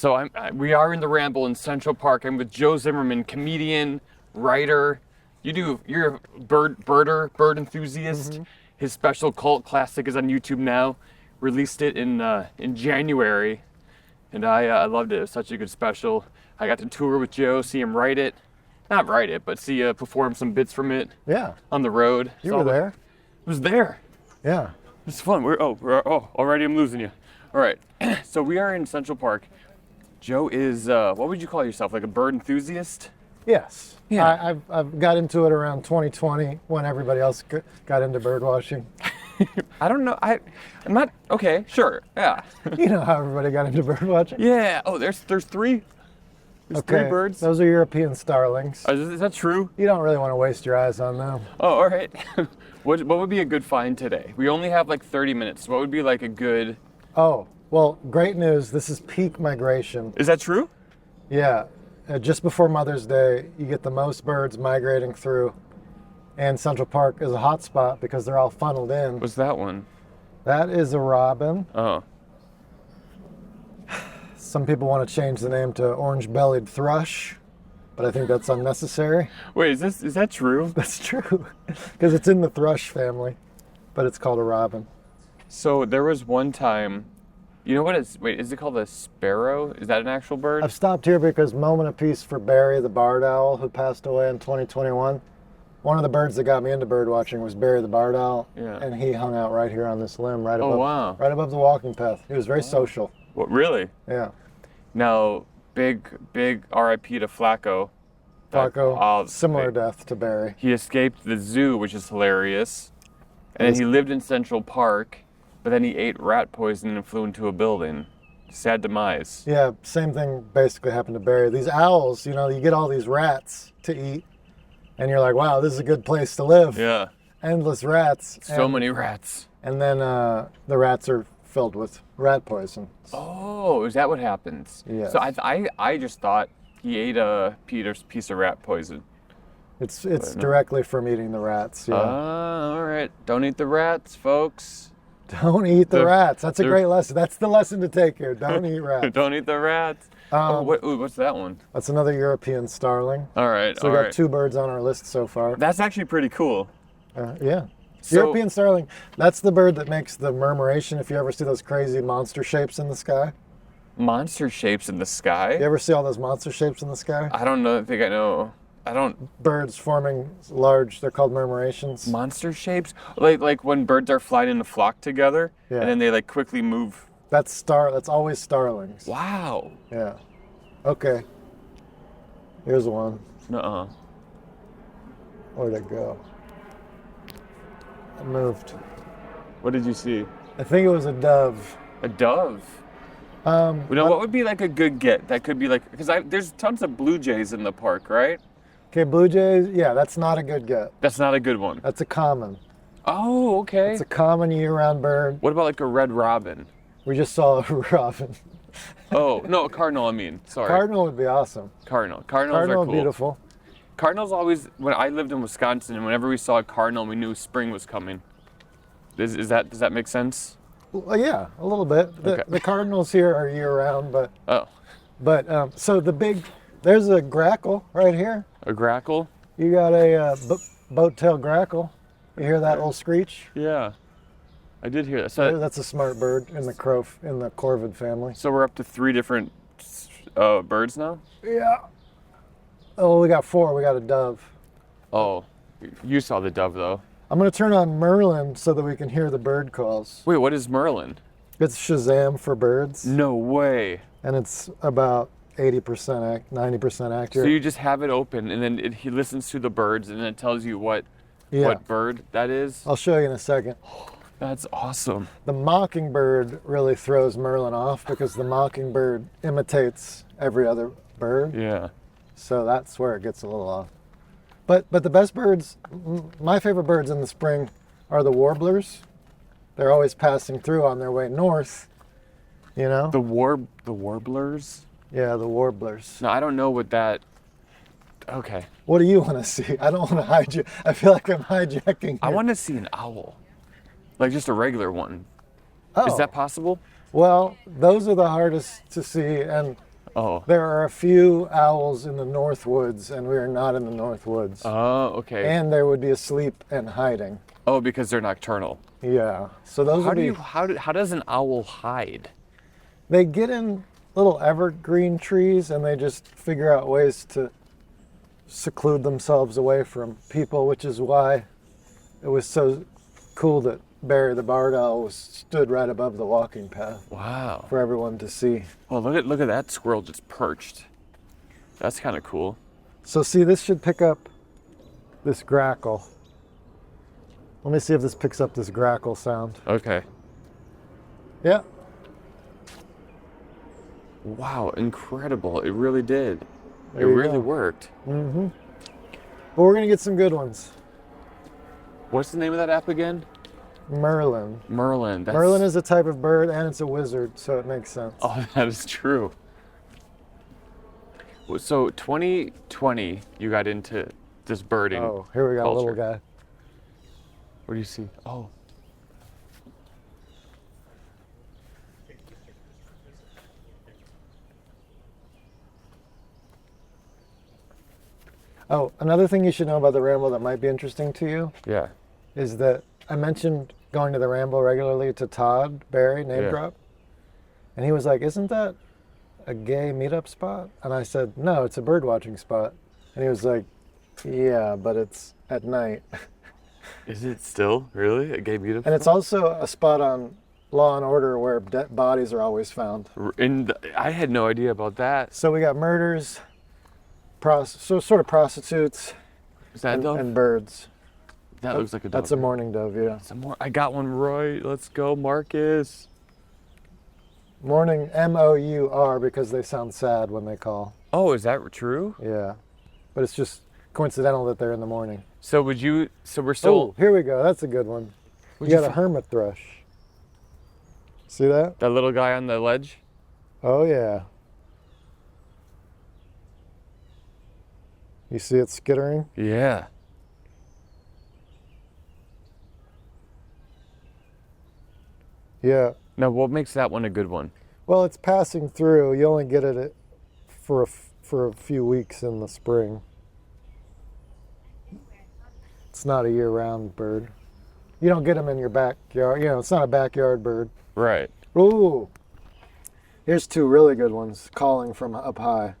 So we are in the Ramble in Central Park. I'm with Joe Zimmerman, comedian, writer. You're a bird enthusiast. Mm-hmm. His special cult classic is on YouTube now. Released it in January, and I loved it. It was such a good special. I got to tour with Joe, see him not write it, but see perform some bits from it. Yeah. On the road. You were there. I was there. Yeah. It's fun. Already I'm losing you. All right. So we are in Central Park. Joe is, what would you call yourself? Like a bird enthusiast? Yes. Yeah. I've got into it around 2020 when everybody else got into bird watching. I don't know. I'm not. Okay. Sure. Yeah. You know how everybody got into bird watching? Yeah. Oh, there's three. There's three birds. Those are European starlings. Is that true? You don't really want to waste your eyes on them. Oh, all right. What would be a good find today? We only have like 30 minutes. What would be like a good? Oh, well, great news. This is peak migration. Is that true? Yeah. Just before Mother's Day, you get the most birds migrating through. And Central Park is a hot spot because they're all funneled in. What's that one? That is a robin. Oh. Some people want to change the name to orange-bellied thrush, but I think that's unnecessary. Wait, is that true? That's true, because it's in the thrush family, but it's called a robin. So there was one time, you know what is it called a sparrow? Is that an actual bird? I've stopped here because moment of peace for Barry the barred owl, who passed away in 2021. One of the birds that got me into bird watching was Barry the barred owl, and he hung out right here on this limb, right above the walking path. He was very social. What, really? Yeah. Now, big R.I.P. to Flaco. Flaco, similar death to Barry. He escaped the zoo, which is hilarious. And then he lived in Central Park, but then he ate rat poison and flew into a building. Sad demise. Yeah, same thing basically happened to Barry. These owls, you get all these rats to eat, and you're like, wow, this is a good place to live. Yeah. Endless rats. So many rats. And then the rats are filled with rat poison. Oh, is that what happens? Yeah. So I just thought he ate a piece of rat poison. It's directly from eating the rats. Yeah. All right. Don't eat the rats, folks. Don't eat the rats. That's a great lesson. That's the lesson to take here. Don't eat rats. Don't eat the rats. What's that one? That's another European starling. All right. So we got 2 birds on our list so far. That's actually pretty cool. Yeah. So, European starling, that's the bird that makes the murmuration if you ever see those crazy monster shapes in the sky. Monster shapes in the sky? You ever see all those monster shapes in the sky? I don't know. I think I know. I don't. Birds forming large, they're called murmurations. Monster shapes? Like when birds are flying in a flock together, and then they quickly move. That's always starlings. Wow. Yeah. Okay. Here's one. Nuh-uh. Where'd it go? It moved. What did you see? I think it was a dove. A dove? What would be like a good get? That could be like, because there's tons of blue jays in the park, right? Okay, blue jays, yeah, that's not a good get. That's not a good one. That's a common. Oh, okay. It's a common year-round bird. What about like a red robin? We just saw a robin. Oh, no, a cardinal, I mean. Sorry. Cardinal would be awesome. Cardinals Cardinal are cool. Beautiful. Cardinals always, when I lived in Wisconsin, and whenever we saw a cardinal, we knew spring was coming. Does that make sense? Well, yeah, a little bit. The cardinals here are year-round, but... Oh. But, so there's a grackle right here. A grackle? You got a boat-tail grackle. You hear that little screech? Yeah. I did hear that. So that's a smart bird in the corvid family. So we're up to 3 different birds now? Yeah. Oh, we got 4. We got a dove. Oh, you saw the dove though. I'm going to turn on Merlin so that we can hear the bird calls. Wait, what is Merlin? It's Shazam for birds. No way. And it's about 80%, 90% accurate. So you just have it open and then he listens to the birds and then it tells you what bird that is? I'll show you in a second. That's awesome. The mockingbird really throws Merlin off because the mockingbird imitates every other bird. Yeah. So that's where it gets a little off. But the best birds, my favorite birds in the spring are the warblers. They're always passing through on their way north, The warblers? Yeah, the warblers. No, I don't know what that... Okay. What do you want to see? I don't want to hijack. I feel like I'm hijacking here. I want to see an owl. Like just a regular one. Oh. Is that possible? Well, those are the hardest to see, and Oh. There are a few owls in the North Woods, and we are not in the North Woods. Oh, okay. And they would be asleep and hiding. Oh, because they're nocturnal. Yeah. So those would be... How does an owl hide? They get in little evergreen trees, and they just figure out ways to seclude themselves away from people, which is why it was so cool that Barry the barred owl stood right above the walking path. Wow. For everyone to see. Well, look at that squirrel just perched. That's kind of cool. So see, this should pick up this grackle. Let me see if this picks up this grackle sound. Okay. Yeah. Wow, incredible. It really did. There it you really go. worked. Mm-hmm. But we're going to get some good ones. What's the name of that app again? Merlin. Merlin. Merlin is a type of bird, and it's a wizard, so it makes sense. Oh, that is true. So 2020, you got into this birding. Oh, here we got culture. a little guy. What do you see? Oh. Oh, another thing you should know about the Ramble that might be interesting to you Yeah. is that I mentioned going to the Ramble regularly to Todd Barry, name drop. And he was like, isn't that a gay meetup spot? And I said, no, it's a bird watching spot. And he was like, yeah, but it's at night. Is it still really a gay meetup? And it's also a spot on Law and Order where dead bodies are always found. I had no idea about that. So we got murders, sort of prostitutes, Is that a dove? and birds. That looks like a dove. That's a mourning dove, yeah. I got one right. Let's go, Marcus. Mourning, M-O-U-R, because they sound sad when they call. Oh, is that true? Yeah. But it's just coincidental that they're in the morning. So we're still... Oh, here we go. That's a good one. You got a hermit thrush. See that? That little guy on the ledge? Oh, yeah. You see it skittering? Yeah. Yeah. Now, what makes that one a good one? Well, it's passing through. You only get it for a few weeks in the spring. It's not a year-round bird. You don't get them in your backyard. You know, it's not a backyard bird. Right. Ooh. Here's two really good ones calling from up high.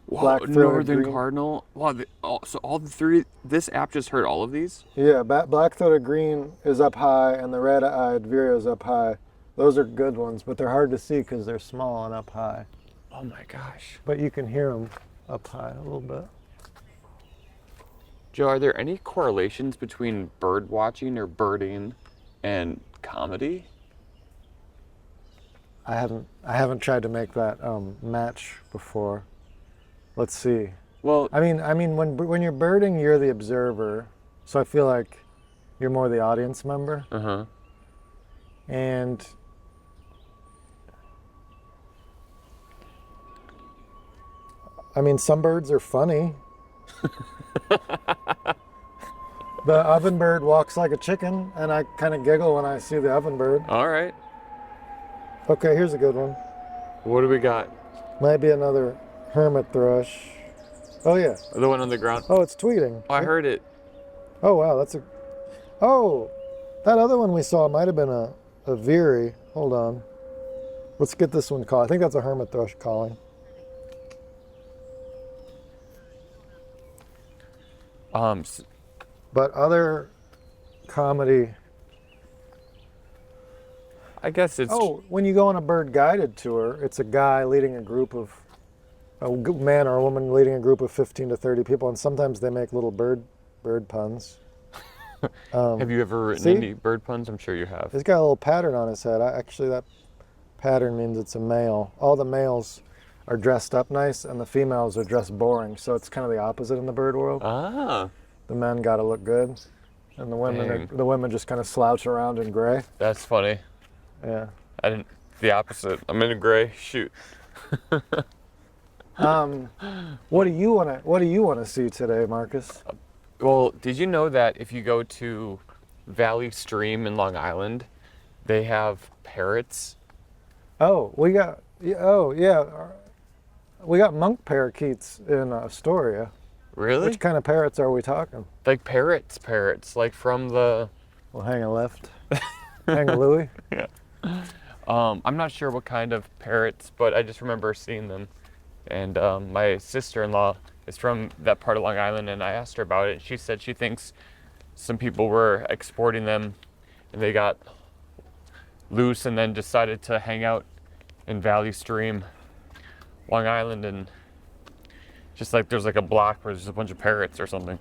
Wow, northern cardinal. Wow, so all the three, this app just heard all of these? Yeah, black-throated green is up high, and the red-eyed vireo is up high. Those are good ones, but they're hard to see because they're small and up high. Oh my gosh. But you can hear them up high a little bit. Joe, are there any correlations between bird watching or birding and comedy? I haven't tried to make that match before. Let's see. Well, I mean, when you're birding, you're the observer, so I feel like you're more the audience member. Uh-huh. And I mean, some birds are funny. The ovenbird walks like a chicken, and I kind of giggle when I see the ovenbird. All right. Okay, here's a good one. What do we got? Might be another hermit thrush. Oh yeah. The one on the ground. Oh, it's tweeting. Oh, I heard it. Oh wow, that's a. Oh, that other one we saw might have been a veery. Hold on. Let's get this one called. I think that's a hermit thrush calling. But other comedy. I guess it's... Oh, when you go on a bird guided tour, it's a guy leading a group of, a man or a woman leading a group of 15 to 30 people, and sometimes they make little bird puns. Have you ever written any bird puns? I'm sure you have. He's got a little pattern on his head. Actually, that pattern means it's a male. All the males are dressed up nice, and the females are dressed boring. So it's kind of the opposite in the bird world. Ah. The men got to look good, and the women just kind of slouch around in gray. That's funny. Yeah. I didn't. The opposite. I'm in a gray. Shoot. What do you want to see today, Marcus? Well, did you know that if you go to Valley Stream in Long Island, they have parrots? Oh, we got. Oh, yeah. We got monk parakeets in Astoria. Really? Which kind of parrots are we talking? Like parrots, like from the... Well, hang a left. Hang a Louie. Yeah. I'm not sure what kind of parrots, but I just remember seeing them. And my sister-in-law is from that part of Long Island, and I asked her about it. She said she thinks some people were exporting them, and they got loose and then decided to hang out in Valley Stream, Long Island, and just like there's like a block where there's a bunch of parrots or something.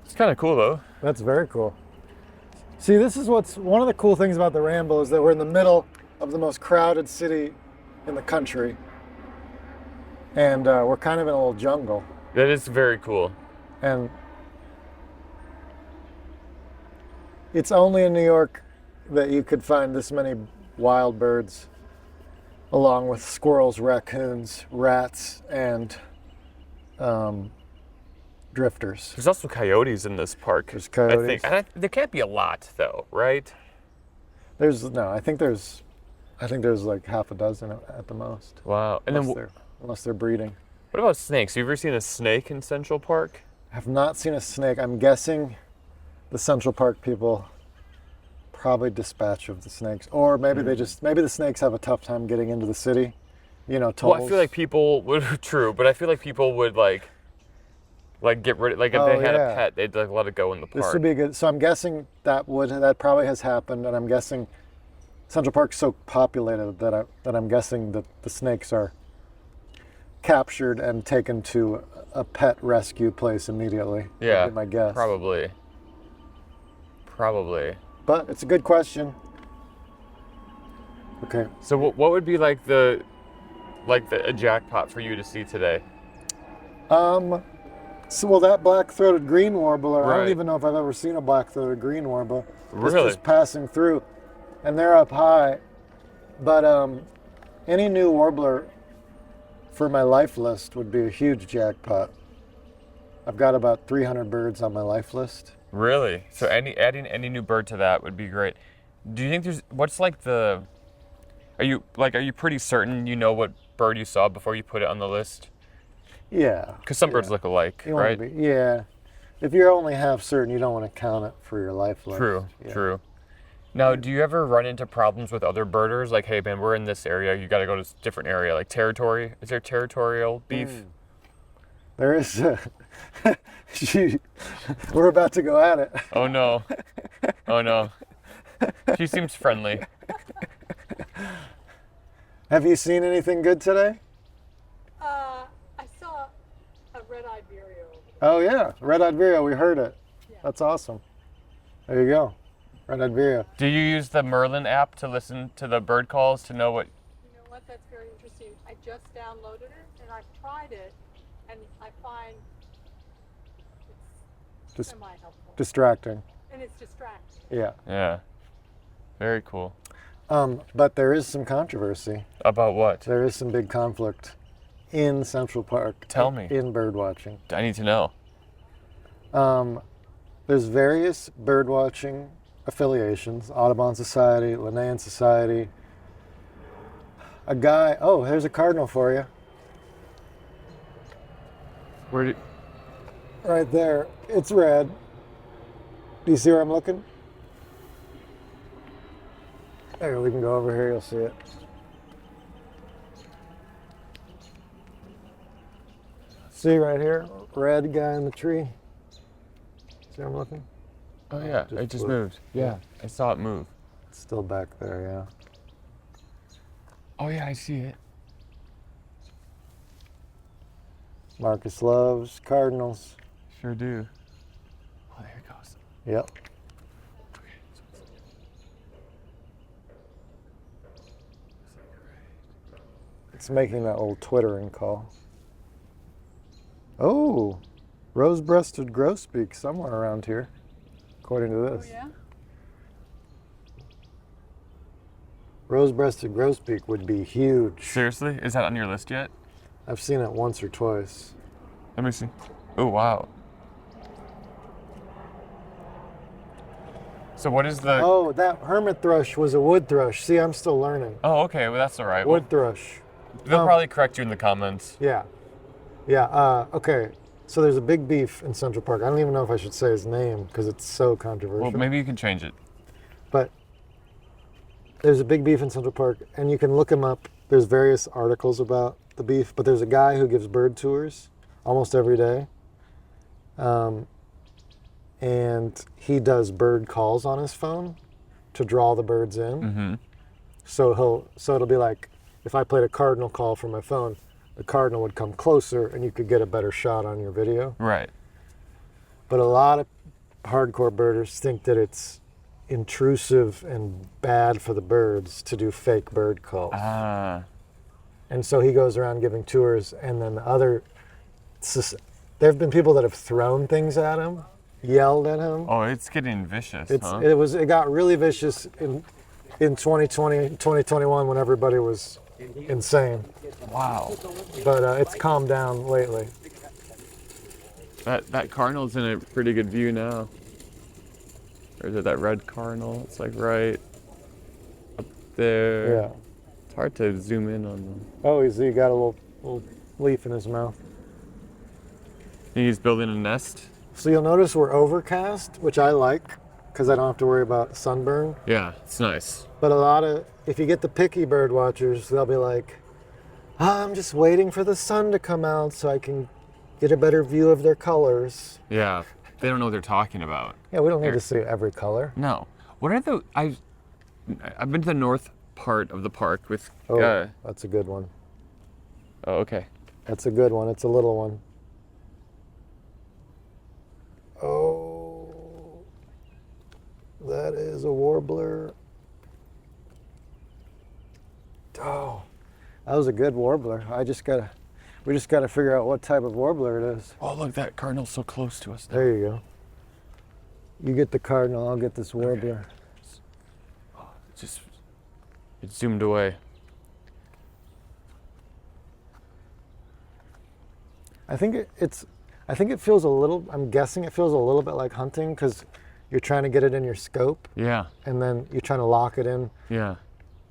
It's kind of cool though. That's very cool. See, this is what's one of the cool things about the Ramble is that we're in the middle of the most crowded city in the country. And we're kind of in a little jungle. That is very cool. And it's only in New York that you could find this many wild birds, along with squirrels, raccoons, rats, and drifters. There's also coyotes in this park. There's coyotes. I think. And there can't be a lot though, right? I think there's like half a dozen at the most. Wow. And unless they're breeding. What about snakes? Have you ever seen a snake in Central Park? I have not seen a snake. I'm guessing the Central Park people probably dispatch of the snakes, or maybe maybe the snakes have a tough time getting into the city. You know, tolls. Well, I feel like people would but I feel like people would like get rid of, like if they had a pet, they'd like let it go in the park. This would be good. So I'm guessing that probably has happened, and I'm guessing Central Park's so populated that I'm guessing that the snakes are captured and taken to a pet rescue place immediately. Yeah, would be my guess. Probably. But it's a good question. Okay. So what would be like a jackpot for you to see today? So that black-throated green warbler, right. I don't even know if I've ever seen a black-throated green warbler. Really? Just passing through, and they're up high. But any new warbler for my life list would be a huge jackpot. I've got about 300 birds on my life list. Really? So adding any new bird to that would be great. Do you think are you pretty certain you know what bird you saw before you put it on the list? Yeah. Because some birds look alike, right? Yeah. If you're only half certain, you don't want to count it for your life list. True. Now, do you ever run into problems with other birders? Like, hey, man, we're in this area. You got to go to a different area. Like territory? Is there territorial beef? There is. We're about to go at it. Oh, no. She seems friendly. Have you seen anything good today? I saw a red-eyed vireo over there. Oh, yeah. Red-eyed vireo. We heard it. Yeah. That's awesome. There you go. Red-eyed vireo. Do you use the Merlin app to listen to the bird calls to know what? You know what? That's very interesting. I just downloaded it, and I've tried it, and I find it's semi-helpful. Distracting. And it's distracting. Yeah. Yeah. Very cool. But there is some controversy. About what? There is some big conflict in Central Park. Tell me. In bird watching. I need to know. There's various bird watching affiliations, Audubon Society, Linnaean Society. There's a cardinal for you. Right there. It's red. Do you see where I'm looking? There, we can go over here, you'll see it. See right here? Red guy in the tree. See where I'm looking? Oh yeah, it just moved. Yeah, I saw it move. It's still back there, yeah. Oh yeah, I see it. Marcus loves cardinals. Sure do. Oh, there it goes. Yep. It's making that old twittering call. Oh, rose-breasted grosbeak somewhere around here, according to this. Oh, yeah? Rose-breasted grosbeak would be huge. Seriously? Is that on your list yet? I've seen it once or twice. Let me see. Oh, wow. So what is the... Oh, that hermit thrush was a wood thrush. See, I'm still learning. Oh, okay. Well, that's all right. Wood thrush. They'll probably correct you in the comments. Yeah. Yeah. Okay. So there's a big beef in Central Park. I don't even know if I should say his name because it's so controversial. Well, maybe you can change it. But there's a big beef in Central Park, and you can look him up. There's various articles about the beef, but there's a guy who gives bird tours almost every day. And he does bird calls on his phone to draw the birds in. Mm-hmm. So it'll be like, if I played a cardinal call from my phone, the cardinal would come closer and you could get a better shot on your video. Right. But a lot of hardcore birders think that it's intrusive and bad for the birds to do fake bird calls. And so he goes around giving tours, and then there have been people that have thrown things at him, yelled at him. Oh, it's getting vicious, huh? It got really vicious in 2020, 2021 when everybody was insane. Wow. But it's calmed down lately. That cardinal's in a pretty good view now. Or is it that red cardinal? It's like right up there. Yeah. It's hard to zoom in on them. Oh, he got a little leaf in his mouth. He's building a nest. So you'll notice we're overcast, which I like because I don't have to worry about sunburn. Yeah, it's nice. But if you get the picky bird watchers, they'll be like, I'm just waiting for the sun to come out so I can get a better view of their colors. Yeah, they don't know what they're talking about. Yeah, we don't need to see every color. No. What are I've been to the north part of the park with... Oh, that's a good one. Oh, okay. That's a good one. It's a little one. Oh, that is a warbler. Oh, that was a good warbler. We just gotta figure out what type of warbler it is. Oh, look, that cardinal's so close to us now. There you go. You get the cardinal, I'll get this warbler. Okay. Oh, it zoomed away. I think it feels I'm guessing it feels a little bit like hunting because you're trying to get it in your scope. Yeah. And then you're trying to lock it in. Yeah.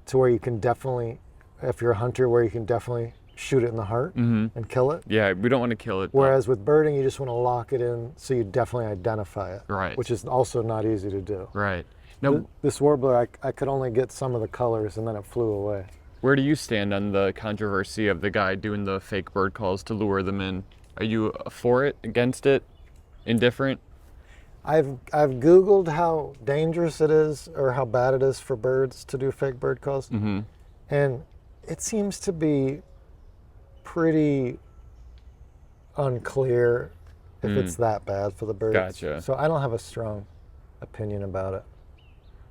To where you can definitely, if you're a hunter, where you can definitely shoot it in the heart and kill it. Yeah, we don't want to kill it. Whereas with birding, you just want to lock it in so you definitely identify it. Right. Which is also not easy to do. Right. Now, this warbler, I could only get some of the colors and then it flew away. Where do you stand on the controversy of the guy doing the fake bird calls to lure them in? Are you for it, against it, indifferent? I've Googled how dangerous it is or how bad it is for birds to do fake bird calls. Mm-hmm. And it seems to be pretty unclear if it's that bad for the birds. Gotcha. So I don't have a strong opinion about it.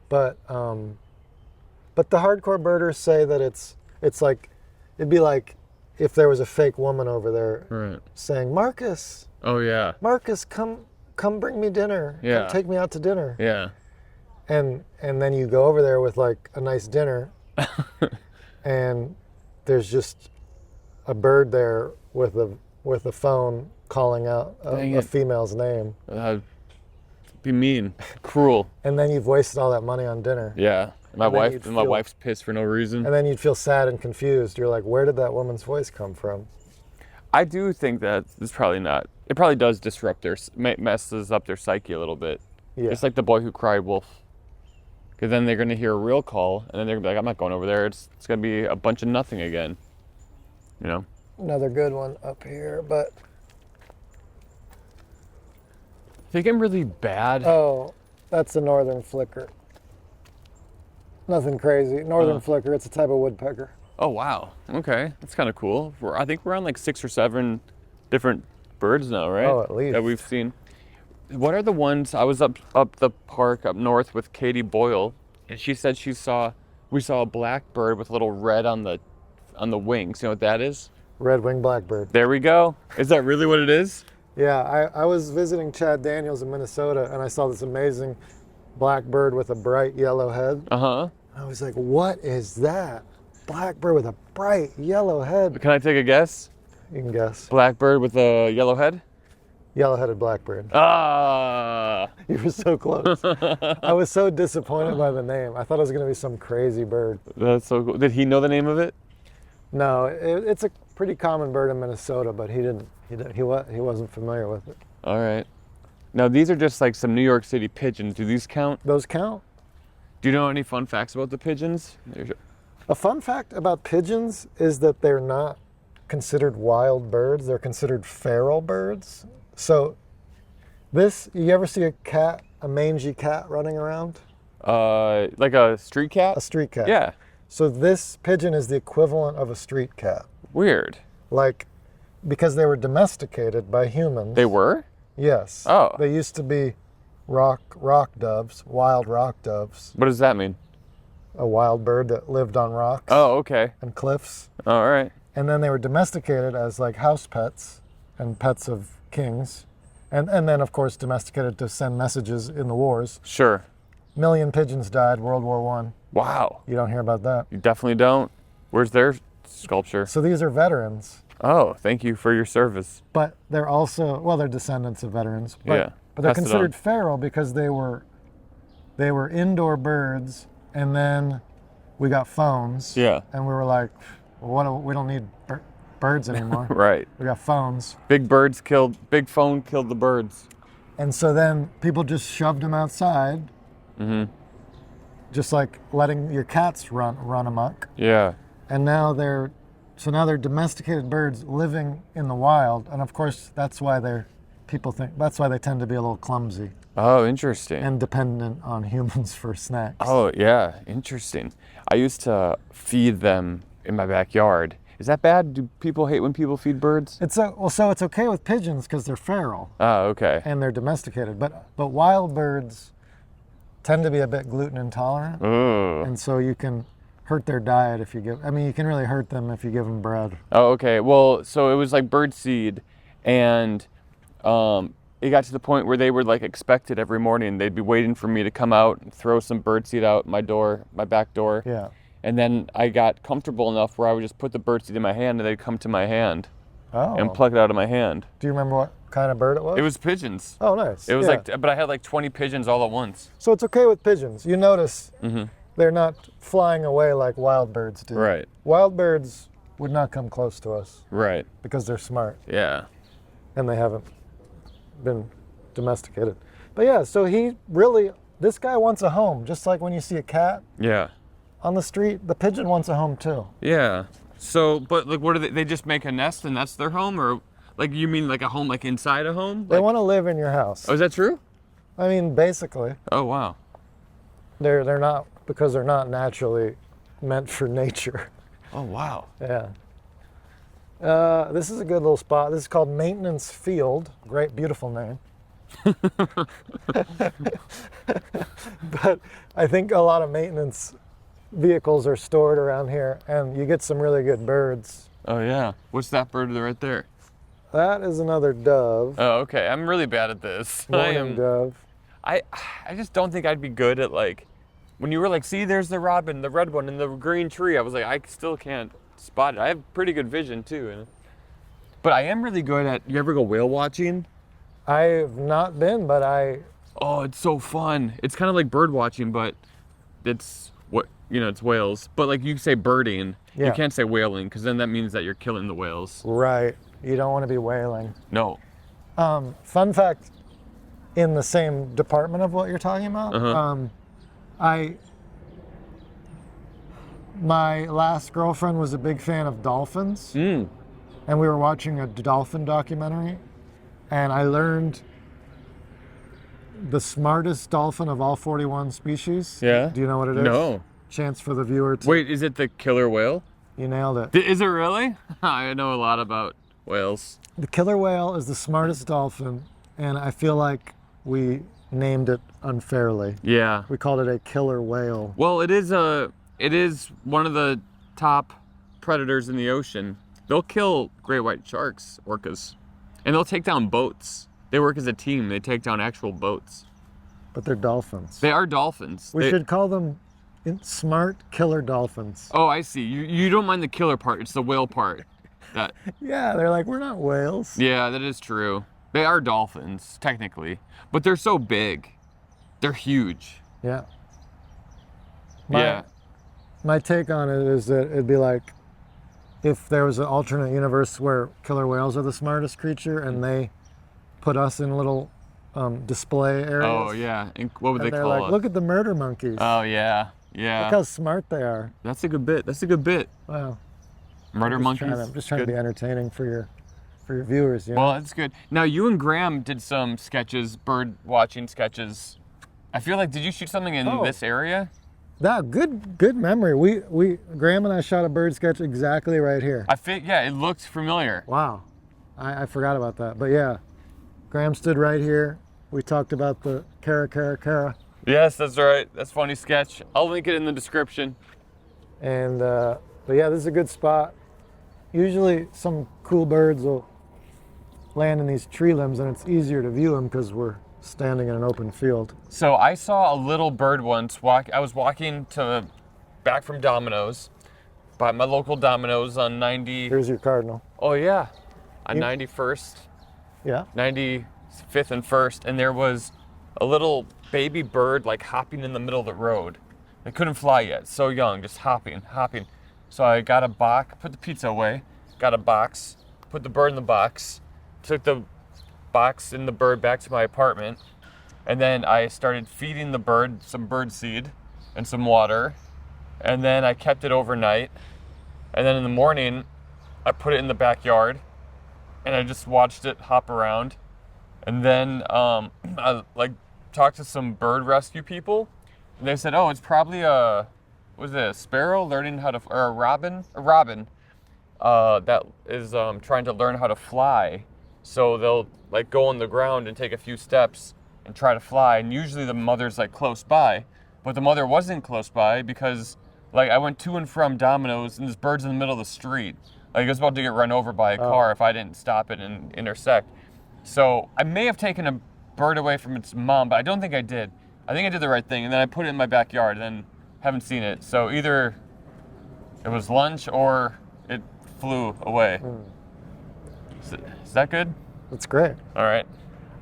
But the hardcore birders say that it's like, it'd be like if there was a fake woman over there saying, Marcus. Oh yeah. Marcus, come bring me dinner. Yeah. Come take me out to dinner. Yeah. And then you go over there with like a nice dinner and there's just a bird there with a phone calling out a female's name. Be mean, cruel. And then you've wasted all that money on dinner. Yeah. My wife's pissed for no reason. And then you'd feel sad and confused. You're like, where did that woman's voice come from? I do think that it's probably not. It probably does disrupt messes up their psyche a little bit. Yeah. It's like the boy who cried wolf. Because then they're going to hear a real call, and then they're going to be like, I'm not going over there. It's going to be a bunch of nothing again. You know? Another good one up here, but... I think I'm really bad. Oh, that's a northern flicker. Nothing crazy. Northern flicker, it's a type of woodpecker. Oh, wow. Okay. That's kind of cool. I think we're on like 6 or 7 different birds now, right? Oh, at least. That we've seen. What are the ones? I was up the park up north with Katie Boyle, and she said we saw a blackbird with a little red on the wings. You know what that is? Red wing blackbird. There we go. Is that really what it is? Yeah, I was visiting Chad Daniels in Minnesota, and I saw this amazing blackbird with a bright yellow head. Uh-huh. I was like, what is that? Blackbird with a bright yellow head. Can I take a guess? You can guess. Blackbird with a yellow head? Yellow-headed blackbird. Ah! You were so close. I was so disappointed by the name. I thought it was going to be some crazy bird. That's so cool. Did he know the name of it? No, it's a pretty common bird in Minnesota, but he wasn't familiar with it. All right. Now these are just like some New York City pigeons. Do these count? Those count. Do you know any fun facts about the pigeons? A fun fact about pigeons is that they're not considered wild birds. They're considered feral birds. So you ever see a mangy cat running around? Like a street cat? A street cat. Yeah. So this pigeon is the equivalent of a street cat. Weird. Like, because they were domesticated by humans. They were? Yes. Oh. They used to be rock doves, wild rock doves. What does that mean? A wild bird that lived on rocks. Oh, okay. And cliffs. All right. And then they were domesticated as like house pets and pets of kings. And then, of course, domesticated to send messages in the wars. Sure. Million pigeons died, World War I. Wow. You don't hear about that. You definitely don't. Where's their sculpture? So these are veterans. Oh, thank you for your service. But they're also, well, they're descendants of veterans. But, Yeah. But they're Pass it considered on. feral because they were indoor birds, and then we got phones. Yeah. And we were like, well, we don't need birds anymore. Right. We got phones. Big phone killed the birds. And so then people just shoved them outside. Mm-hmm. Just like letting your cats run amok. Yeah. And now they're domesticated birds living in the wild. And of course, that's why they tend to be a little clumsy Oh, interesting. and dependent on humans for snacks. Oh, yeah. Interesting. I used to feed them in my backyard. Is that bad? Do people hate when people feed birds? So it's okay with pigeons because they're feral Oh, okay. and they're domesticated. But wild birds tend to be a bit gluten intolerant. Ooh. And so you can hurt their diet if you you can really hurt them if you give them bread. Oh, okay. Well, so it was like bird seed, and it got to the point where they were like expected every morning. They'd be waiting for me to come out and throw some bird seed out my back door. Yeah. And then I got comfortable enough where I would just put the bird seed in my hand, and they'd come to my hand and pluck it out of my hand. Do you remember what kind of bird it was? It was pigeons. Oh, nice. It was Yeah. but I had like 20 pigeons all at once. So it's okay with pigeons. You notice Mm-hmm. they're not flying away like wild birds do. Right. Wild birds would not come close to us Right. because they're smart Yeah. and they haven't been domesticated. But yeah, so this guy wants a home. Just like when you see a cat Yeah. on the street, the pigeon wants a home too. Yeah. So, but like, what do they just make a nest and that's their home, or like you mean like a home like inside a home? They want to live in your house. Oh, is that true? I mean, basically, Oh, wow. they're not, because they're not naturally meant for nature. Oh, wow. Yeah. This is a good little spot. This is called Maintenance Field. Great, beautiful name. But I think a lot of maintenance vehicles are stored around here, and you get some really good birds. Oh, yeah. What's that bird right there? That is another dove. Oh, okay. I'm really bad at this. Morning dove. I just don't think I'd be good at like, when you were like, see, there's the robin, the red one in the green tree. I was like, I still can't spot it. I have pretty good vision too. But I am really good at, you ever go whale watching? I've not been, but Oh, it's so fun. It's kind of like bird watching, but it's it's whales. But like you say birding, Yeah. you can't say whaling, because then that means that you're killing the whales. Right. You don't want to be whaling. No. Fun fact, in the same department of what you're talking about, my last girlfriend was a big fan of dolphins, and we were watching a dolphin documentary, and I learned the smartest dolphin of all 41 species. Yeah. Do you know what it is? No. Chance for the viewer to... Wait, is it the killer whale? You nailed it. Is it really? I know a lot about whales. The killer whale is the smartest dolphin, and I feel like we named it unfairly. Yeah. We called it a killer whale. Well, it is one of the top predators in the ocean. They'll kill great white sharks, orcas, and they'll take down boats. They work as a team. They take down actual boats. But they're dolphins. They are dolphins. We should call them smart killer dolphins. Oh, I see. You don't mind the killer part. It's the whale part. Yeah, they're like, we're not whales. Yeah, that is true. They are dolphins, technically. But they're so big. They're huge. Yeah. Yeah. My take on it is that it'd be like if there was an alternate universe where killer whales are the smartest creature and they put us in little display areas. Oh yeah, and what would and they they're call like, us? look at the murder monkeys. Oh yeah, yeah. Look how smart they are. That's a good bit. That's a good bit. Wow. Murder monkeys. I'm just trying to be entertaining for your viewers. You know? Well, that's good. Now you and Graham did some sketches, bird watching sketches. I feel like, did you shoot something in this area? That good memory. We Graham and I shot a bird sketch exactly right here. Yeah, it looked familiar. Wow, I forgot about that. But yeah, Graham stood right here. We talked about the Cara. Yes, that's right. That's a funny sketch. I'll link it in the description. And but yeah, this is a good spot. Usually some cool birds will land in these tree limbs, and it's easier to view them because we're standing in an open field. So I saw a little bird once. I was walking back from Domino's, by my local Domino's on 90. Here's your cardinal. Oh yeah, on 91st. Yeah. 95th and 1st, and there was a little baby bird like hopping in the middle of the road. It couldn't fly yet, so young, just hopping. So I got a box, put the pizza away, got a box, put the bird in the box, took the box and the bird back to my apartment, and then I started feeding the bird some bird seed and some water, and then I kept it overnight, and then in the morning I put it in the backyard and I just watched it hop around, and then I like talked to some bird rescue people, and they said, oh, it's probably a sparrow learning how to, or a robin that is trying to learn how to fly. So they'll like go on the ground and take a few steps and try to fly. And usually the mother's like close by, but the mother wasn't close by because like I went to and from Domino's and this bird's in the middle of the street. Like it was about to get run over by a car if I didn't stop it and intersect. So I may have taken a bird away from its mom, but I don't think I did. I think I did the right thing. And then I put it in my backyard and then haven't seen it. So either it was lunch or it flew away. Is that good? That's great. All right.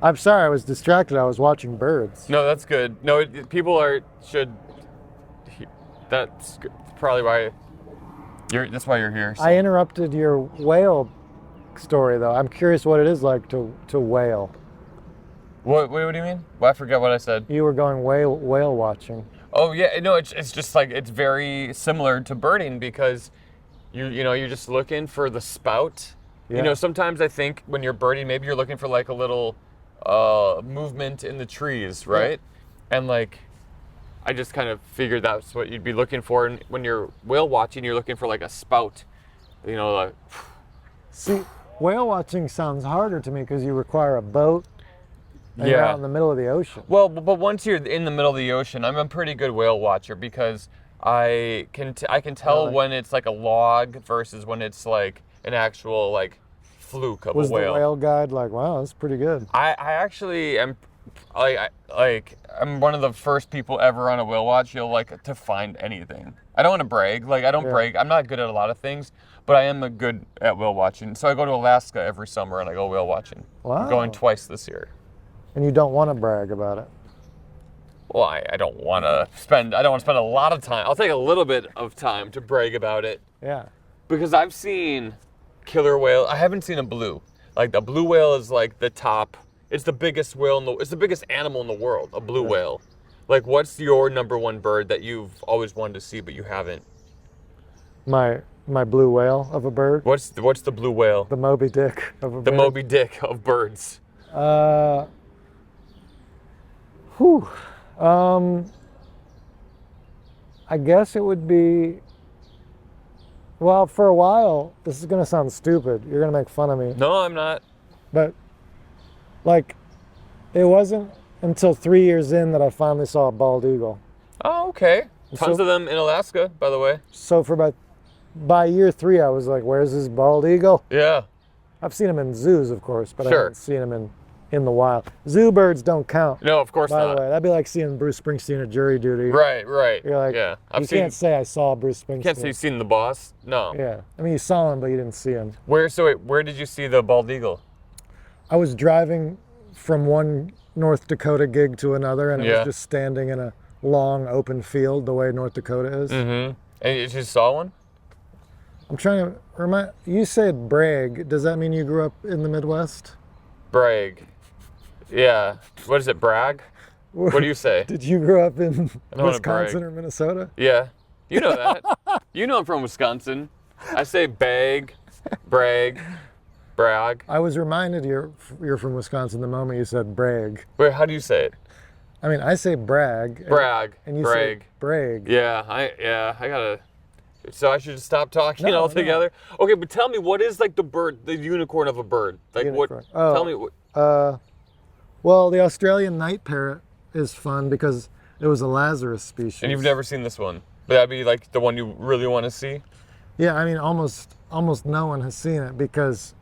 I'm sorry, I was distracted. I was watching birds. No, that's good. No, that's probably why that's why you're here. So. I interrupted your whale story though. I'm curious what it is like to whale. What do you mean? Well, I forget what I said. You were going whale watching. Oh yeah, no, it's just like it's very similar to birding because you're just looking for the spout. Yeah. You know, sometimes I think when you're birding, maybe you're looking for like a little movement in the trees, right? Yeah. And like, I just kind of figured that's what you'd be looking for. And when you're whale watching, you're looking for like a spout, like. See, whale watching sounds harder to me because you require a boat. And you're out in the middle of the ocean. Well, but once you're in the middle of the ocean, I'm a pretty good whale watcher because I can tell when it's like a log versus when it's like an actual like fluke of a whale. Was the whale guide like, wow, that's pretty good? I actually am I'm one of the first people ever on a whale watch to find anything. I don't want to brag. Like I don't brag. I'm not good at a lot of things, but I am good at whale watching. So I go to Alaska every summer and I go whale watching. Wow. I'm going twice this year. And you don't want to brag about it. Well, I don't want to spend a lot of time. I'll take a little bit of time to brag about it. Yeah. Because I've seen killer whale. I haven't seen a blue. Like the blue whale is like the top. It's the biggest whale it's the biggest animal in the world, a blue whale. Like what's your number one bird that you've always wanted to see but you haven't? My blue whale of a bird? What's the blue whale? The Moby Dick of a bird. The Moby Dick of birds. I guess it would be, well, for a while, this is going to sound stupid. You're going to make fun of me. No, I'm not. But, like, it wasn't until 3 years in that I finally saw a bald eagle. Oh, okay. Tons of them in Alaska, by the way. So by year 3, I was like, where's this bald eagle? Yeah. I've seen them in zoos, of course, but I haven't seen them in the wild. Zoo birds don't count. No, of course not. By the way, that'd be like seeing Bruce Springsteen at jury duty. Right. You're like, you can't say I saw Bruce Springsteen. You can't say you've seen the boss? No. Yeah. I mean, you saw him, but you didn't see him. Where did you see the bald eagle? I was driving from one North Dakota gig to another, and I was just standing in a long open field the way North Dakota is. Mm-hmm. And you just saw one? I'm trying to remind. You said brag. Does that mean you grew up in the Midwest? Brag. Yeah. What is it? Brag? What do you say? Did you grow up in I don't Wisconsin or Minnesota? Yeah. You know that. You know I'm from Wisconsin. I say bag, brag, brag. I was reminded you're from Wisconsin the moment you said brag. Wait, how do you say it? I mean, I say brag. Brag. And you brag. say brag. Yeah, I gotta. So I should just stop talking altogether. No. Okay, but tell me, what is like the bird, the unicorn of a bird? Like unicorn. What? Tell me what. Well, the Australian night parrot is fun because it was a Lazarus species. And you've never seen this one? But that'd be like the one you really want to see? Yeah, I mean, almost no one has seen it because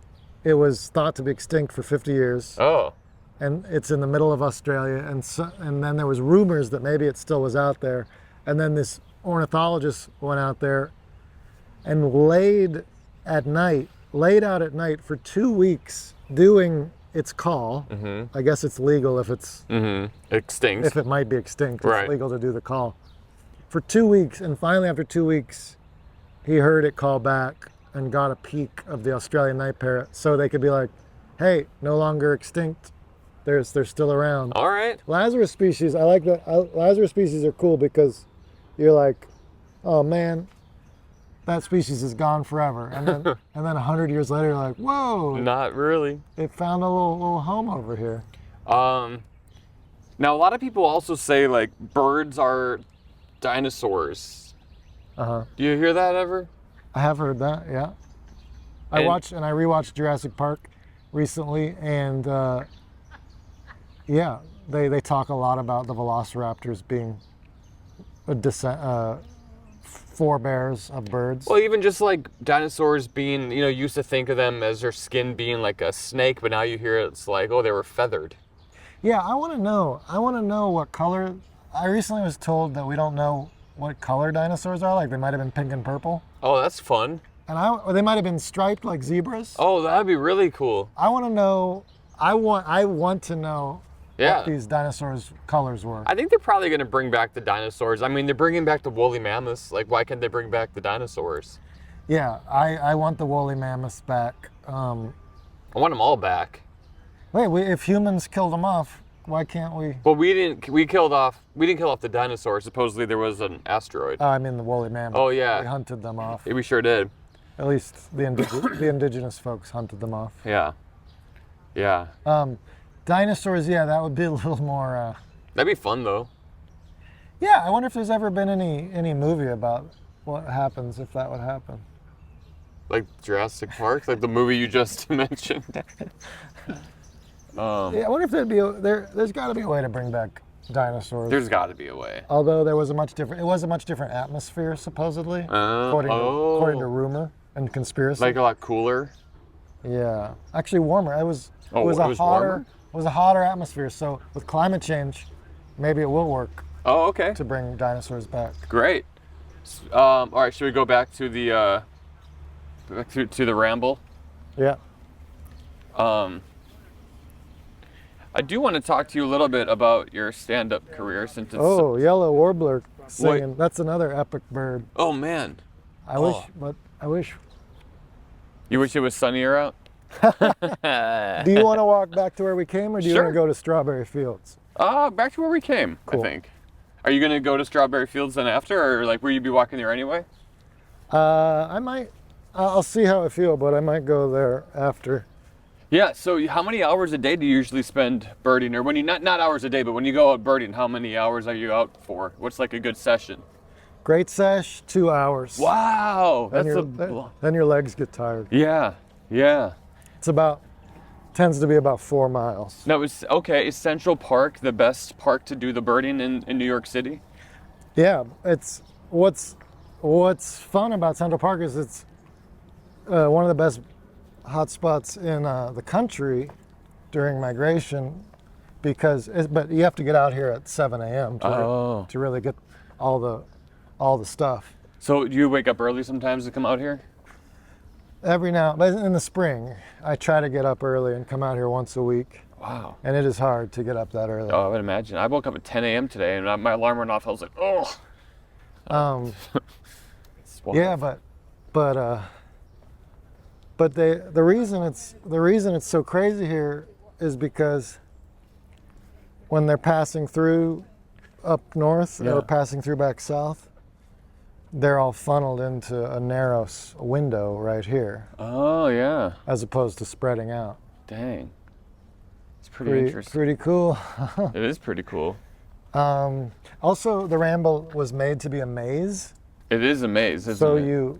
it was thought to be extinct for 50 years. Oh. And it's in the middle of Australia, and then there was rumors that maybe it still was out there, and then this ornithologist went out there and laid out at night for 2 weeks doing its call. I guess it's legal if it's extinct. If it might be extinct, right. It's legal to do the call for 2 weeks, and finally after 2 weeks, he heard it call back and got a peek of the Australian night parrot, so they could be like, "Hey, no longer extinct. They're still around." All right. Lazarus species, I like that. Lazarus species are cool because you're like, "Oh man, that species is gone forever," and then 100 years later, you're like, "Whoa, not really. It found a little home over here." Now a lot of people also say like birds are dinosaurs. Do you hear that ever? I have heard that. Yeah. I rewatched Jurassic Park recently, and yeah, they talk a lot about the velociraptors being forebears of birds. Well, even just like dinosaurs being, used to think of them as their skin being like a snake, but now you hear it's like, oh, they were feathered. Yeah, I want to know what color. I recently was told that we don't know what color dinosaurs are. Like they might have been pink and purple. Oh, that's fun. And they might have been striped like zebras. Oh, that'd be really cool. I want to know. I want to know. Yeah. What these dinosaurs' colors were. I think they're probably going to bring back the dinosaurs. I mean, they're bringing back the woolly mammoths. Like, why can't they bring back the dinosaurs? Yeah, I want the woolly mammoths back. I want them all back. Wait, if humans killed them off, why can't we? Well, we didn't kill off the dinosaurs. Supposedly there was an asteroid. I mean the woolly mammoths. Oh yeah. We hunted them off. Yeah, we sure did. At least the indigenous folks hunted them off. Yeah. Yeah. Dinosaurs, yeah, that would be a little more. That'd be fun though. Yeah, I wonder if there's ever been any movie about what happens if that would happen. Like Jurassic Park, like the movie you just mentioned. Yeah, I wonder if there's got to be a way to bring back dinosaurs. There's got to be a way. Although it was a much different atmosphere supposedly, according to rumor and conspiracy. Like a lot cooler. Yeah, actually warmer. It was warmer? It was a hotter atmosphere. So with climate change, maybe it will work. Oh, okay. To bring dinosaurs back. Great. All right, should we go back to the to the Ramble? Yeah. I do want to talk to you a little bit about your stand-up career since it's yellow warbler singing. What? That's another epic bird. Oh man. I wish. You wish it was sunnier out? Do you want to walk back to where we came, or do you want to go to Strawberry Fields? Back to where we came, cool. I think. Are you going to go to Strawberry Fields then after, or like will you be walking there anyway? I might. I'll see how I feel, but I might go there after. Yeah, so how many hours a day do you usually spend birding? Or when you, not hours a day, but when you go out birding, how many hours are you out for? What's like a good session? Great sesh, 2 hours. Wow, then your legs get tired. Yeah, yeah. Tends to be about 4 miles. Now, is Central Park the best park to do the birding in New York City? Yeah, it's what's fun about Central Park is it's one of the best hotspots in the country during migration, but you have to get out here at 7 a.m. to really get all the stuff. So do you wake up early sometimes to come out here? Every now, but in the spring, I try to get up early and come out here once a week. Wow. And it is hard to get up that early. Oh, I would imagine. I woke up at 10 a.m. today, and my alarm went off. I was like, oh. Yeah, but the reason it's so crazy here is because when they're passing through up north or passing through back south, they're all funneled into a narrow window right here. Oh, yeah. As opposed to spreading out. Dang. It's pretty interesting. Pretty cool. It is pretty cool. Also, the Ramble was made to be a maze. It is a maze, isn't it? So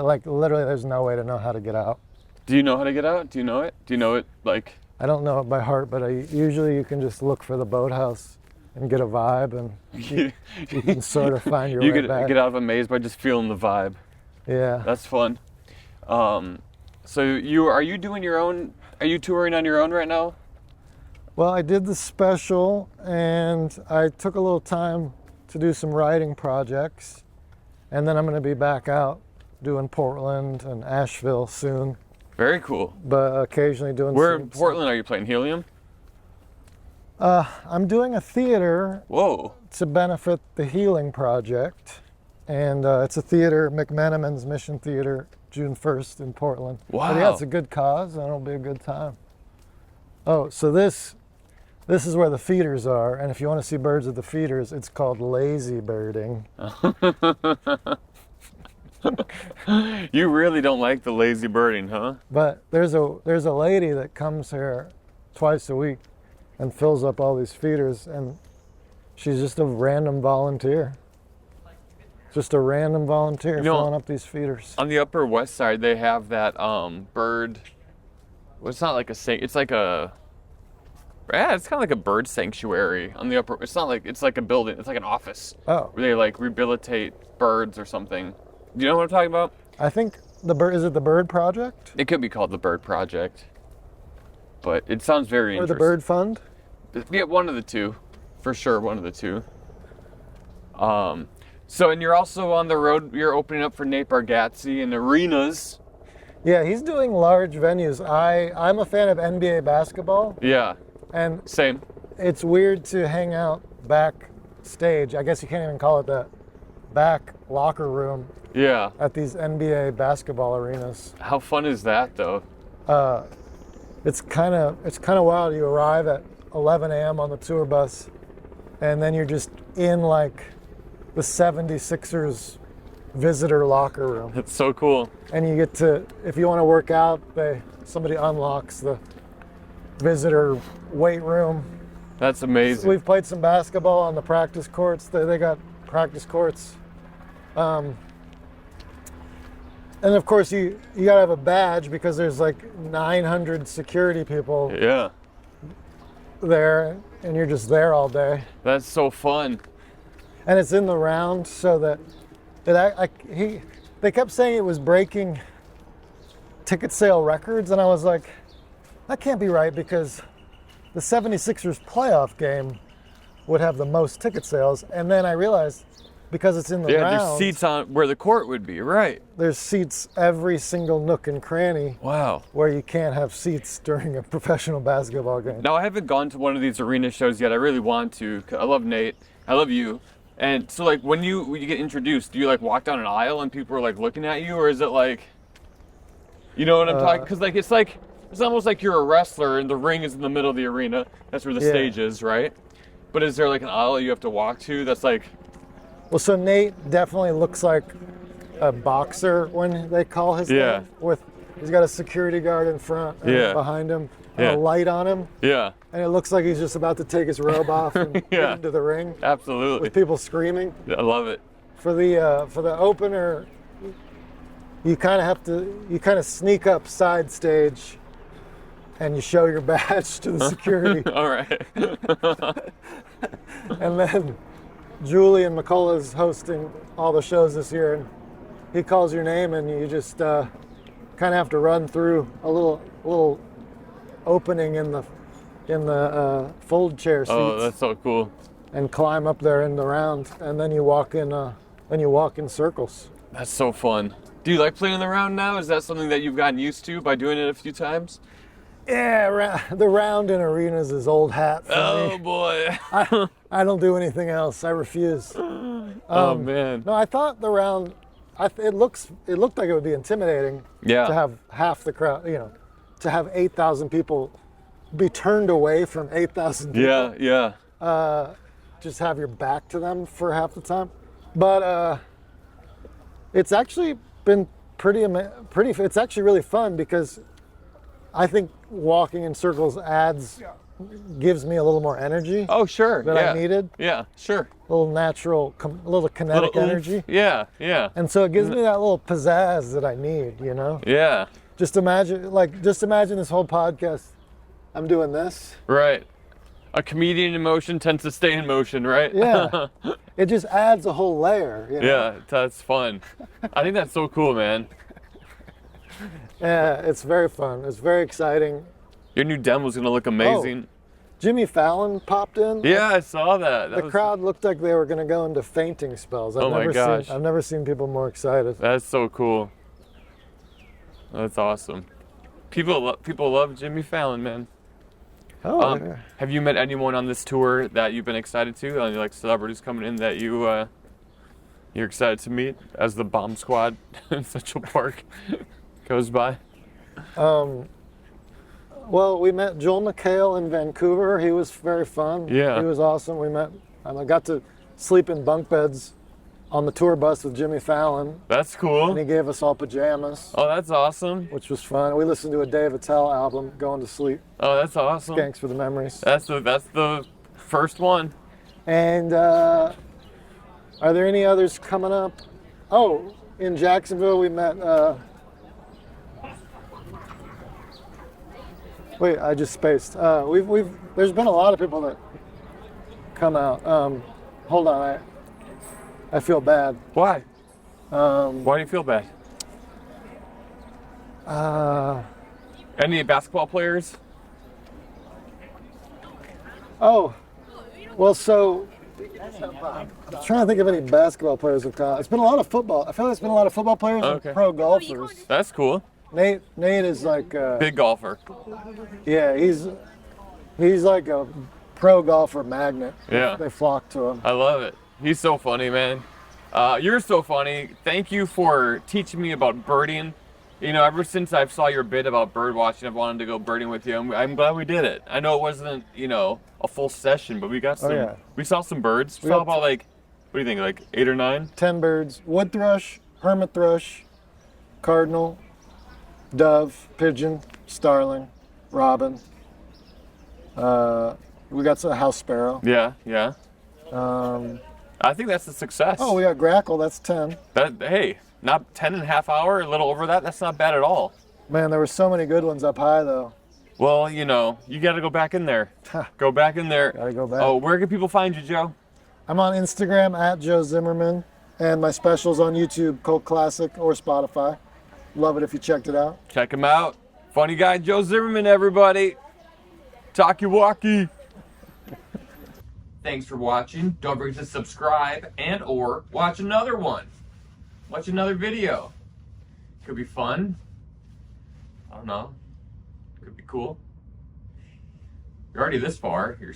like literally there's no way to know how to get out. Do you know how to get out? Do you know it? Do you know it like? I don't know it by heart, but usually you can just look for the boathouse and get a vibe, and you can sort of find your way back. You get out of a maze by just feeling the vibe. Yeah. That's fun. So are you doing your own? Are you touring on your own right now? Well, I did the special, and I took a little time to do some writing projects, and then I'm going to be back out doing Portland and Asheville soon. Very cool. But occasionally doing. Where in Portland are you playing? Helium? I'm doing a theater. Whoa. To benefit the Healing Project, and it's a theater, McMenamin's Mission Theater, June 1st in Portland. Wow. But yeah, it's a good cause, and it'll be a good time. Oh, so this is where the feeders are, and if you want to see birds at the feeders, it's called lazy birding. You really don't like the lazy birding, huh? But there's a lady that comes here twice a week and fills up all these feeders, and she's just a random volunteer. Just a random volunteer filling up these feeders. On the Upper West Side, they have that bird. Well, it's not like it's like a. Yeah, it's kind of like a bird sanctuary on the upper. It's not like it's like a building. It's like an office. Oh. Where they like rehabilitate birds or something. Do you know what I'm talking about? I think is it the Bird Project? It could be called the Bird Project. But it sounds very interesting. Or the Bird Fund? Yeah, one of the two. For sure, one of the two. So, and you're also on the road, you're opening up for Nate Bargatze in arenas. Yeah, he's doing large venues. I'm a fan of NBA basketball. Yeah. And same. It's weird to hang out backstage. I guess you can't even call it that. Back locker room. Yeah. At these NBA basketball arenas. How fun is that, though? It's kind of wild. You arrive at 11 a.m. on the tour bus, and then you're just in like the 76ers visitor locker room. It's so cool. And you get to, if you want to work out, somebody unlocks the visitor weight room. That's amazing. So we've played some basketball on the practice courts. They got practice courts. And of course you gotta have a badge because there's like 900 security people. Yeah. There, and you're just there all day. That's so fun. And it's in the round, so that they kept saying it was breaking ticket sale records, and I was like, that can't be right because the 76ers playoff game would have the most ticket sales. And then I realized because it's in the round. There's seats on where the court would be, right? There's seats every single nook and cranny. Wow. Where you can't have seats during a professional basketball game. Now, I haven't gone to one of these arena shows yet. I really want to. I love Nate. I love you. And so, like, when you get introduced, do you, like, walk down an aisle and people are, like, looking at you? Or is it, like, you know what I'm talking? Because, like, it's almost like you're a wrestler and the ring is in the middle of the arena. That's where the stage is, right? But is there, like, an aisle you have to walk to that's, like... Well, so Nate definitely looks like a boxer when they call his name. He's got a security guard in front and behind him and a light on him. Yeah. And it looks like he's just about to take his robe off and get into the ring. Absolutely. With people screaming. I love it. For the opener, you kind of sneak up side stage and you show your badge to the security. All right. And then Julian McCullough's hosting all the shows this year, and he calls your name, and you just kind of have to run through a little opening in the fold chair seats. Oh, that's so cool! And climb up there in the round, and then you walk in circles. That's so fun. Do you like playing the round now? Is that something that you've gotten used to by doing it a few times? Yeah, the round in arenas is old hat for me. Oh boy. I don't do anything else. I refuse. Oh man. No, I thought the round it looked like it would be intimidating Yeah. to have half the crowd, to have 8,000 people be turned away from 8,000 people. Yeah. Just have your back to them for half the time. But it's actually been pretty. It's actually really fun because I think walking in circles gives me a little more energy. Oh, sure. That I needed. Yeah, sure. A little natural, a little kinetic energy. Yeah. And so it gives me that little pizzazz that I need, Yeah. Just imagine this whole podcast. I'm doing this. Right. A comedian in motion tends to stay in motion, right? Yeah. It just adds a whole layer. Yeah, that's fun. I think that's so cool, man. Yeah, it's very fun. It's very exciting. Your new demo's gonna look amazing. Jimmy Fallon popped in. Yeah, I saw that. The crowd looked like they were going to go into fainting spells. Oh my gosh. I've never seen people more excited. That's so cool. That's awesome. People love Jimmy Fallon, man. Oh, yeah. Have you met anyone on this tour that you've been excited to? Like celebrities coming in that you're excited to meet as the bomb squad in Central Park goes by? Well, we met Joel McHale in Vancouver. He was very fun. Yeah. He was awesome. I got to sleep in bunk beds on the tour bus with Jimmy Fallon. That's cool. And he gave us all pajamas. Oh, that's awesome. Which was fun. We listened to a Dave Attell album, Going to Sleep. Oh, that's awesome. Thanks for the memories. That's the first one. And are there any others coming up? Oh, in Jacksonville we met... Wait, I just spaced. There's been a lot of people that come out. Hold on, I feel bad. Why? Why do you feel bad? Any basketball players? Oh, well, so I'm trying to think of any basketball players who've come out. It's been a lot of football. I feel like it's been a lot of football players and pro golfers. That's cool. Nate is like big golfer. Yeah, he's like a pro golfer magnet. Yeah, they flock to him. I love it. He's so funny, man. You're so funny. Thank you for teaching me about birding. Ever since I saw your bit about bird watching, I've wanted to go birding with you. I'm glad we did it. I know it wasn't, a full session, but we got some. Oh, yeah. We saw some birds. We saw about what do you think, like 8 or 9? 10 birds. Wood thrush, hermit thrush, cardinal, dove, pigeon, starling, robin. We got some house sparrow. Yeah. I think that's a success. Oh, we got grackle. That's 10. Hey, not 10 and a half hour, a little over that. That's not bad at all. Man, there were so many good ones up high, though. Well, you got to go back in there. Go back in there. Gotta go back. Oh, where can people find you, Joe? I'm on Instagram at Joe Zimmerman, and my specials on YouTube, Cult Classic or Spotify. Love it if you checked it out. Check him out. Funny guy, Joe Zimmerman, everybody. Talkie Walkie. Thanks for watching. Don't forget to subscribe and or watch another one. Watch another video. Could be fun. I don't know. Could be cool. You're already this far. You're